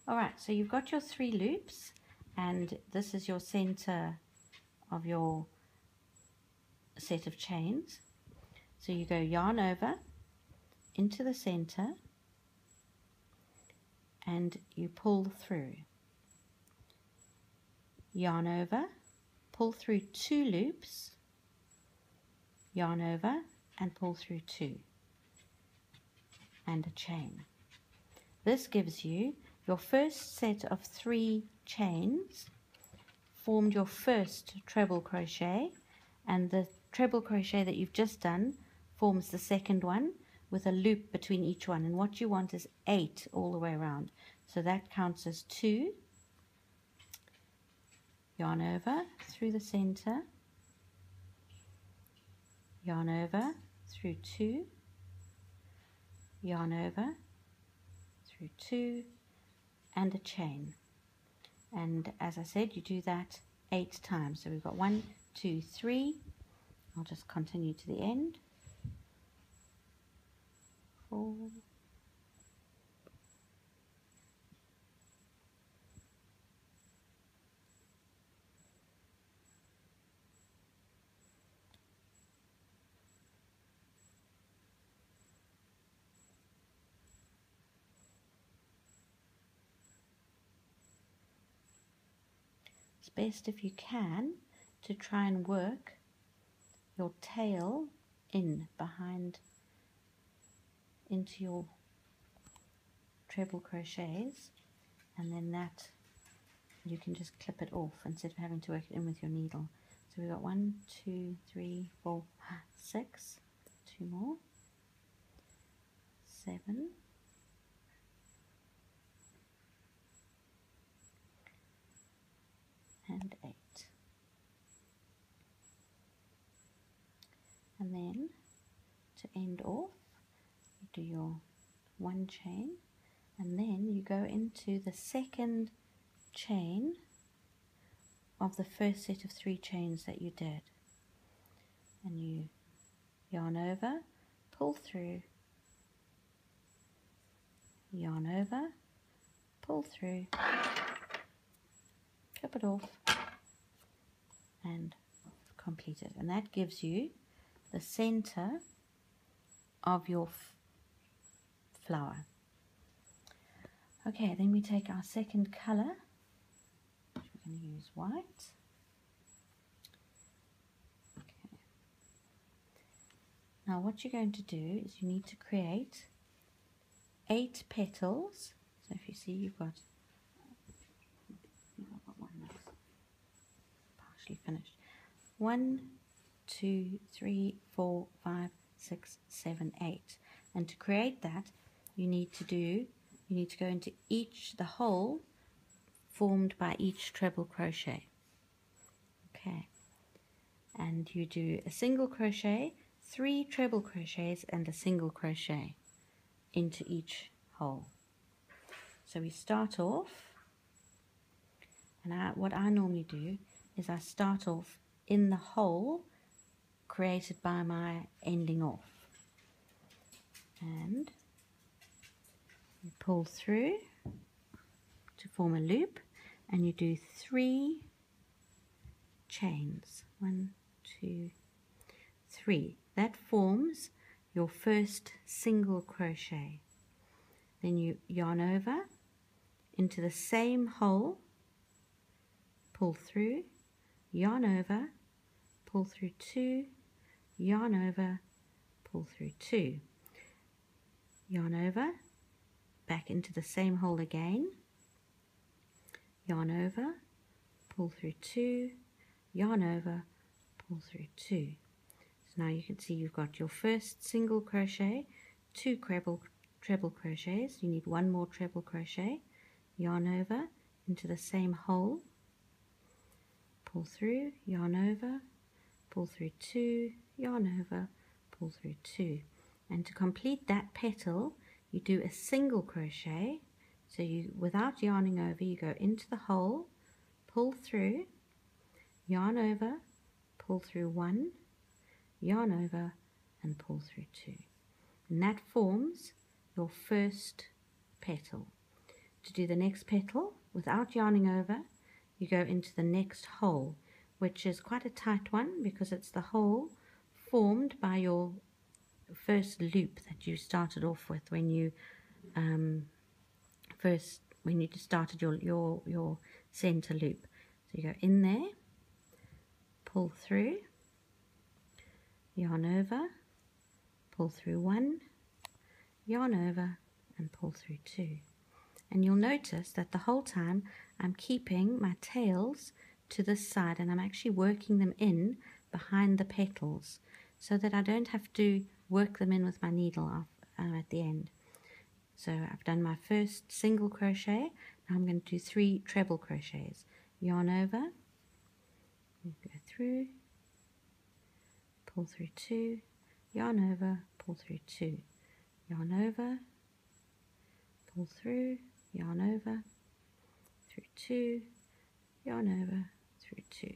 Alright, so you've got your 3 loops, and this is your center of your set of chains. So you go yarn over into the center and you pull through. Yarn over, pull through 2 loops, yarn over and pull through 2, and a chain. This gives you your first set of 3 chains, formed your first treble crochet, and the treble crochet that you've just done forms the second one with a loop between each one, and what you want is 8 all the way around. So that counts as 2. Yarn over through the center, yarn over through 2, yarn over through 2, and a chain. And as I said, you do that 8 times. So we've got 1, 2, 3. I'll just continue to the end. 4, 'It's best if you can to try and work your tail in behind into your treble crochets, and then that you can just clip it off instead of having to work it in with your needle. So we've got 1, 2, 3, 4, 6, 2 more, 7, and 8. And then to end off, you do your 1 chain, and then you go into the second chain of the first set of 3 chains that you did, and you yarn over, pull through, yarn over, pull through, clip it off, and complete it. And that gives you the center of your flower. Okay, then we take our second color, which we're going to use white. Okay. Now what you're going to do is you need to create 8 petals. So if you see, you've got one that's partially finished. 1, 2, 3, 4, 5, 6, 7, 8. And to create that, you need to go into the hole formed by each treble crochet. Okay. And you do a single crochet, 3 treble crochets, and a single crochet into each hole. So we start off, and what I normally do is I start off in the hole created by my ending off, and you pull through to form a loop, and you do 3 chains. 1, 2, 3. That forms your first single crochet. Then you yarn over into the same hole, pull through, yarn over, pull through 2, yarn over, pull through 2, yarn over, back into the same hole again, yarn over, pull through 2, yarn over, pull through 2. So now you can see you've got your first single crochet, 2 treble crochets. You need 1 more treble crochet, yarn over into the same hole, pull through, yarn over, pull through 2, yarn over, pull through 2. And to complete that petal, you do a single crochet. So you, without yarning over, you go into the hole, pull through, yarn over, pull through 1, yarn over, and pull through 2. And that forms your first petal. to do the next petal, without yarning over, you go into the next hole, which is quite a tight one because it's the hole formed by your first loop that you started off with when you started your center loop. So you go in there, pull through, yarn over, pull through one, yarn over, and pull through two. And you'll notice that the whole time I'm keeping my tails to this side, and I'm actually working them in behind the petals so that I don't have to work them in with my needle at the end. So I've done my first single crochet. Now I'm going to do 3 treble crochets. Yarn over, go through, pull through 2, yarn over, pull through 2, yarn over, pull through, yarn over, through 2, yarn over, through 2,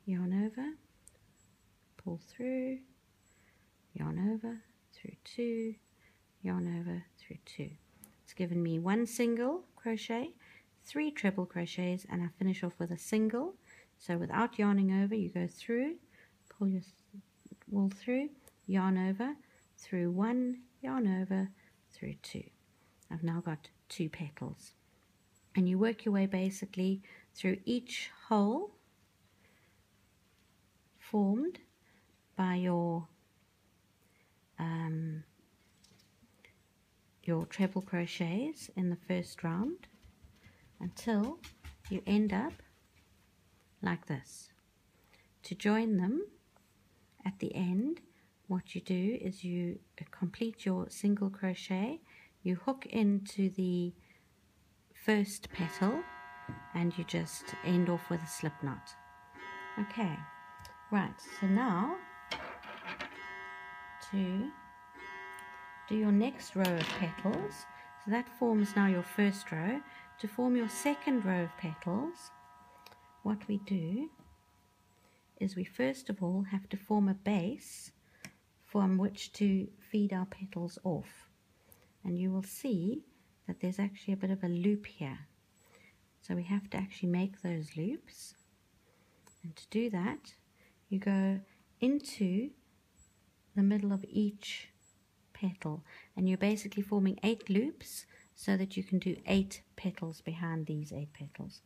yarn over, pull through, yarn over, through 2, yarn over, through 2. It's given me 1 single crochet, 3 treble crochets, and I finish off with a single. So without yarning over, you go through, pull your wool through, yarn over, through 1, yarn over, through 2. I've now got 2 petals. And you work your way basically through each hole formed by your treble crochets in the first round until you end up like this. To join them at the end, what you do is you complete your single crochet, you hook into the first petal, and you just end off with a slip knot. Okay, right, so now to do your next row of petals. So that forms now your first row. To form your second row of petals, what we do is we first of all have to form a base from which to feed our petals off. And you will see that there's actually a bit of a loop here. So we have to actually make those loops. And to do that, you go into the middle of each petal, and you're basically forming 8 loops so that you can do 8 petals behind these 8 petals.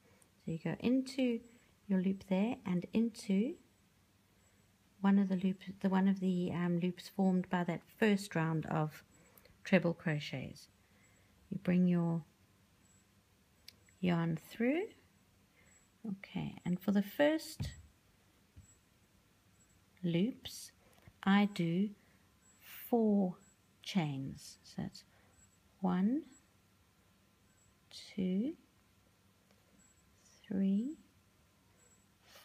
So you go into your loop there and into one of the loops formed by that first round of treble crochets. You bring your yarn through. Okay, and for the first loops I do 4 chains. So it's 1, 2, 3,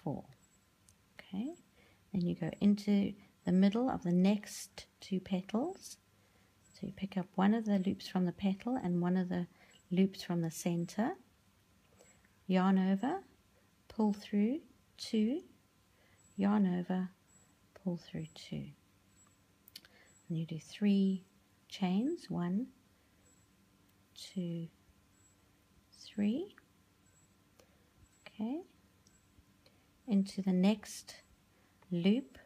4. Okay, then you go into the middle of the next 2 petals. So you pick up one of the loops from the petal and one of the loops from the center, yarn over, pull through 2, yarn over, pull through 2. And you do 3 chains, 1, 2, 3. Okay, into the next loop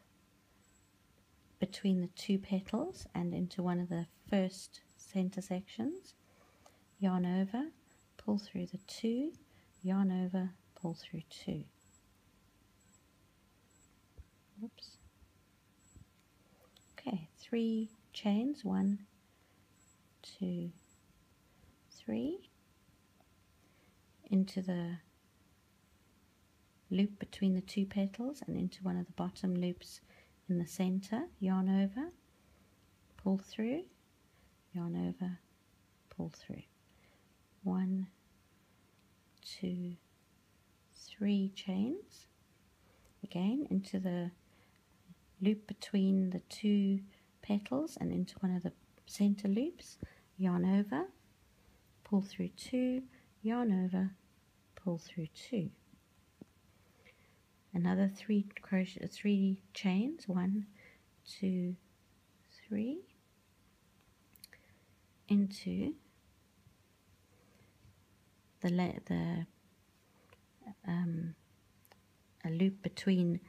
between the 2 petals and into one of the first center sections, yarn over, pull through the 2, yarn over, pull through 2. Oops. Okay, 3 chains, 1, 2, 3, into the loop between the 2 petals and into one of the bottom loops in the center, yarn over, pull through, yarn over, pull through. 1, 2, 3 chains, again into the loop between the 2 petals and into one of the center loops, yarn over, pull through 2, yarn over, pull through 2. Another 3 chains, 1, 2, 3, into a loop between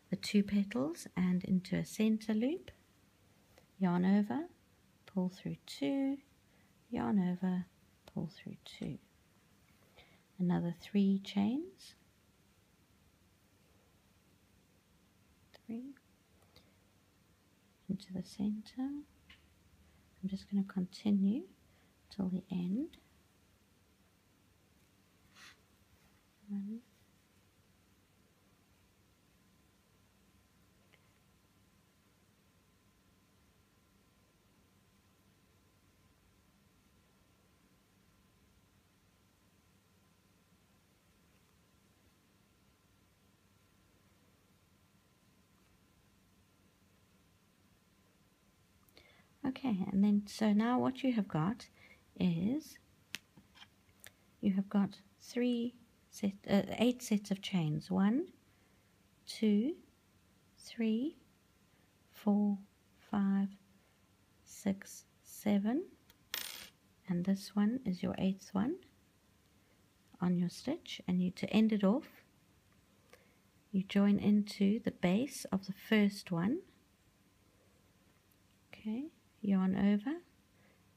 the two petals and into a center loop, yarn over, pull through 2, yarn over, pull through 2. Another 3 chains, 3 into the center. I'm just going to continue till the end. 1, okay, and then so now what you have got is you have got 8 sets of chains. 1, 2, 3, 4, 5, 6, 7, and this one is your 8th one on your stitch, and to end it off you join into the base of the first one. Okay, yarn over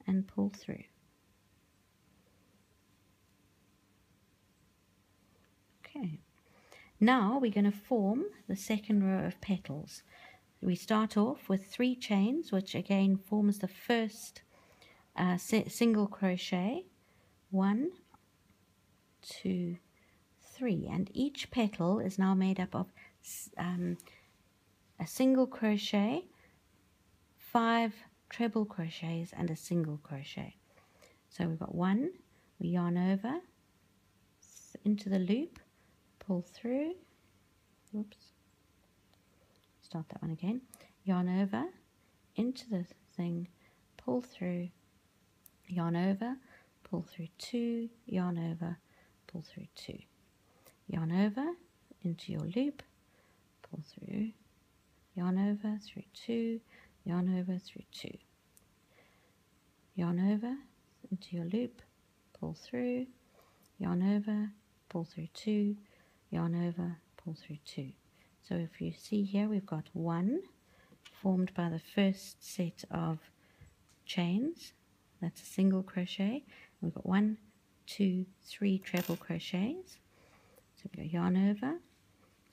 and pull through. Okay, now we're going to form the second row of petals. We start off with 3 chains, which again forms the first single crochet. 1, 2, 3, and each petal is now made up of a single crochet, 5 treble crochets, and a single crochet. So we've got 1, we yarn over into the loop, pull through, oops, start that one again, yarn over into the thing, pull through, yarn over, pull through 2, yarn over, pull through 2, yarn over into your loop, pull through, yarn over through 2, yarn over through 2, yarn over into your loop, pull through, yarn over, pull through 2, yarn over, pull through 2. So if you see here, we've got 1 formed by the first set of chains, that's a single crochet. We've got 1, 2, 3 treble crochets. So we go yarn over,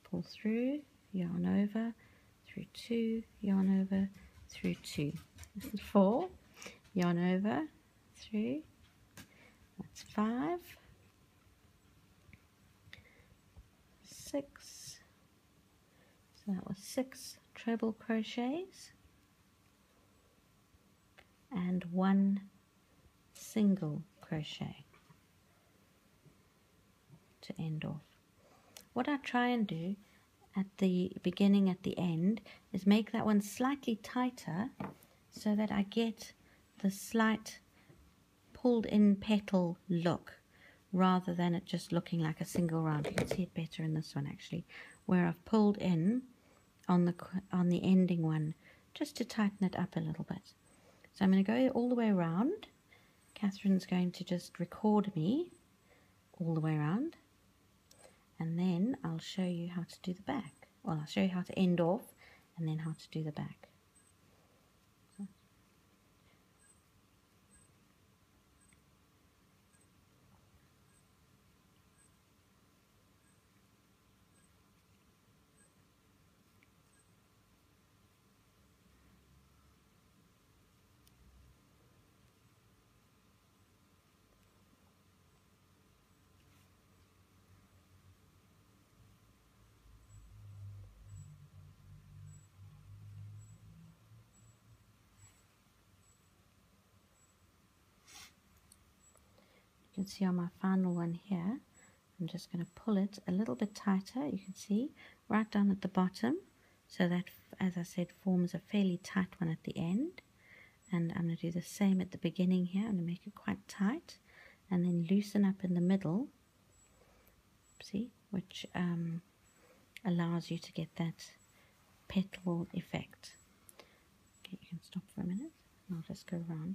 pull through, yarn over, through 2, yarn over, through 2. This is 4, yarn over, through, that's 5, 6, so that was 6 treble crochets and 1 single crochet to end off. What I try and do at the beginning, at the end, is make that one slightly tighter so that I get the slight pulled in petal look rather than it just looking like a single round. You can see it better in this one actually, where I've pulled in on the ending one just to tighten it up a little bit. So I'm going to go all the way around. Catherine's going to just record me all the way around, and then I'll show you how to do the back. Well, I'll show you how to end off and then how to do the back. You can see on my final one here, I'm just going to pull it a little bit tighter. You can see right down at the bottom, so that, as I said, forms a fairly tight one at the end. And I'm going to do the same at the beginning here. I'm going to make it quite tight and then loosen up in the middle, see, which allows you to get that petal effect. Okay, you can stop for a minute. I'll just go around.